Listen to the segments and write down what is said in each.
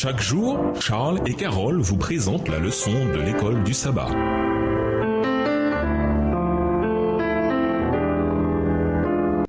Chaque jour, Charles et Carole vous présentent la leçon de l'école du sabbat.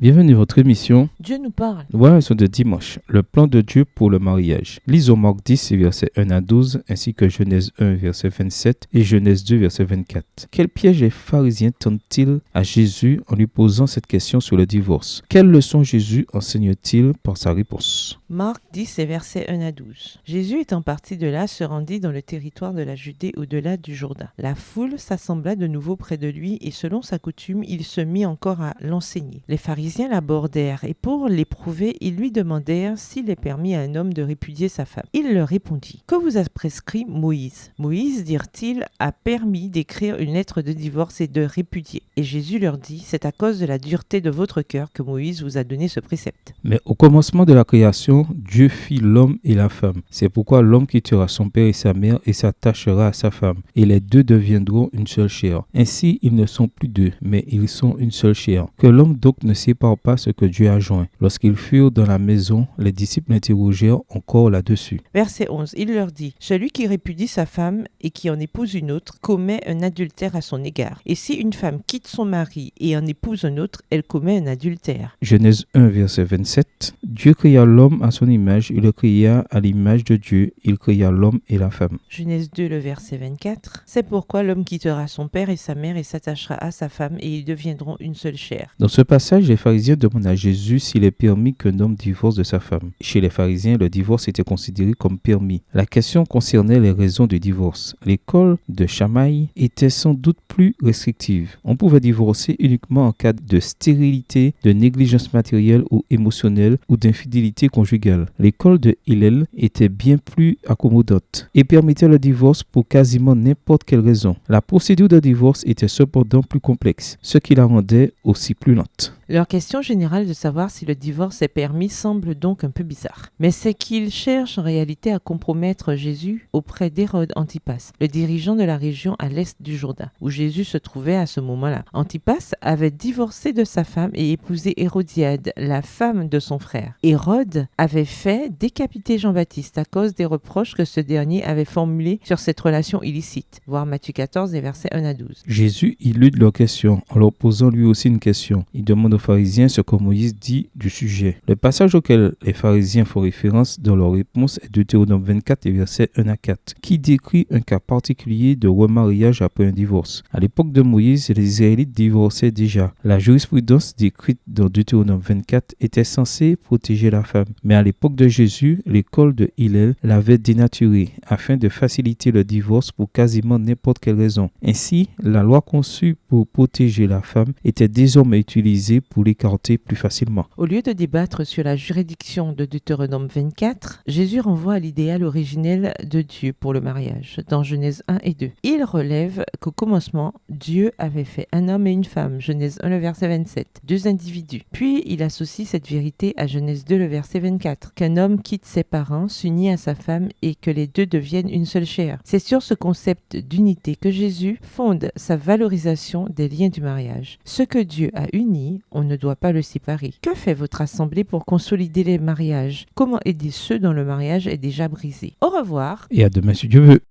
Bienvenue à votre émission Dieu nous parle. Leçon de dimanche, le plan de Dieu pour le mariage. Lisons Marc 10, versets 1 à 12, ainsi que Genèse 1, verset 27 et Genèse 2, verset 24. Quel piège les pharisiens tentent-ils à Jésus en lui posant cette question sur le divorce? Quelle leçon Jésus enseigne-t-il par sa réponse? Marc 10 et versets 1 à 12. Jésus étant parti de là se rendit dans le territoire de la Judée au-delà du Jourdain. La foule s'assembla de nouveau près de lui et selon sa coutume, il se mit encore à l'enseigner. Les pharisiens l'abordèrent et pour l'éprouver, ils lui demandèrent s'il est permis à un homme de répudier sa femme. Il leur répondit: Que vous a prescrit Moïse? Moïse, dirent-ils, a permis d'écrire une lettre de divorce et de répudier. Et Jésus leur dit: C'est à cause de la dureté de votre cœur que Moïse vous a donné ce précepte. Mais au commencement de la création, Dieu fit l'homme et la femme. C'est pourquoi l'homme quittera son père et sa mère et s'attachera à sa femme. Et les deux deviendront une seule chair. Ainsi, ils ne sont plus deux, mais ils sont une seule chair. Que l'homme donc ne sépare pas ce que Dieu a joint. Lorsqu'ils furent dans la maison, les disciples l'interrogèrent encore là-dessus. Verset 11, il leur dit: Celui qui répudie sa femme et qui en épouse une autre commet un adultère à son égard. Et si une femme quitte son mari et en épouse un autre, elle commet un adultère. Genèse 1, verset 27. Dieu créa l'homme à son image, il le créa à l'image de Dieu, il créa l'homme et la femme. Genèse 2, le verset 24. C'est pourquoi l'homme quittera son père et sa mère et s'attachera à sa femme et ils deviendront une seule chair. Dans ce passage, les pharisiens demandent à Jésus s'il est permis qu'un homme divorce de sa femme. Chez les pharisiens, le divorce était considéré comme permis. La question concernait les raisons du divorce. L'école de Shammai était sans doute plus restrictive. On pouvait divorcer uniquement en cas de stérilité, de négligence matérielle ou émotionnelle ou d'infidélité conjugale. L'école de Hillel était bien plus accommodante et permettait le divorce pour quasiment n'importe quelle raison. La procédure de divorce était cependant plus complexe, ce qui la rendait aussi plus lente. Leur question générale de savoir si le divorce est permis semble donc un peu bizarre. Mais c'est qu'ils cherchent en réalité à compromettre Jésus auprès d'Hérode Antipas, le dirigeant de la région à l'est du Jourdain, où Jésus se trouvait à ce moment-là. Antipas avait divorcé de sa femme et épousé Hérodiade, la femme de son frère. Hérode avait fait décapiter Jean-Baptiste à cause des reproches que ce dernier avait formulés sur cette relation illicite. Voir Matthieu 14 et versets 1 à 12. Jésus illude leurs questions en leur posant lui aussi une question. Il demande aux pharisiens ce que Moïse dit du sujet. Le passage auquel les pharisiens font référence dans leur réponse est Deutéronome 24 et versets 1 à 4, qui décrit un cas particulier de remariage après un divorce. À l'époque de Moïse, les Israélites divorçaient déjà. La jurisprudence décrite dans Deutéronome 24 était censée protéger la femme. Mais à l'époque de Jésus, l'école de Hillel l'avait dénaturée afin de faciliter le divorce pour quasiment n'importe quelle raison. Ainsi, la loi conçue pour protéger la femme était désormais utilisée pour l'écarter plus facilement. Au lieu de débattre sur la juridiction de Deutéronome 24, Jésus renvoie à l'idéal originel de Dieu pour le mariage, dans Genèse 1 et 2. Il relève qu'au commencement, Dieu avait fait un homme et une femme, Genèse 1, le verset 27, deux individus. Puis il associe cette vérité à Genèse 2, le verset 24, qu'un homme quitte ses parents, s'unit à sa femme et que les deux deviennent une seule chair. C'est sur ce concept d'unité que Jésus fonde sa valorisation des liens du mariage. Ce que Dieu a uni, on ne doit pas le séparer. Que fait votre assemblée pour consolider les mariages? Comment aider ceux dont le mariage est déjà brisé? Au revoir. Et à demain si Dieu veut.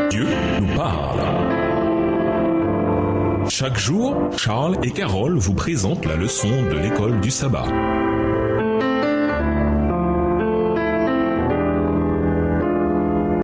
Dieu nous parle. Chaque jour, Charles et Carole vous présentent la leçon de l'école du sabbat.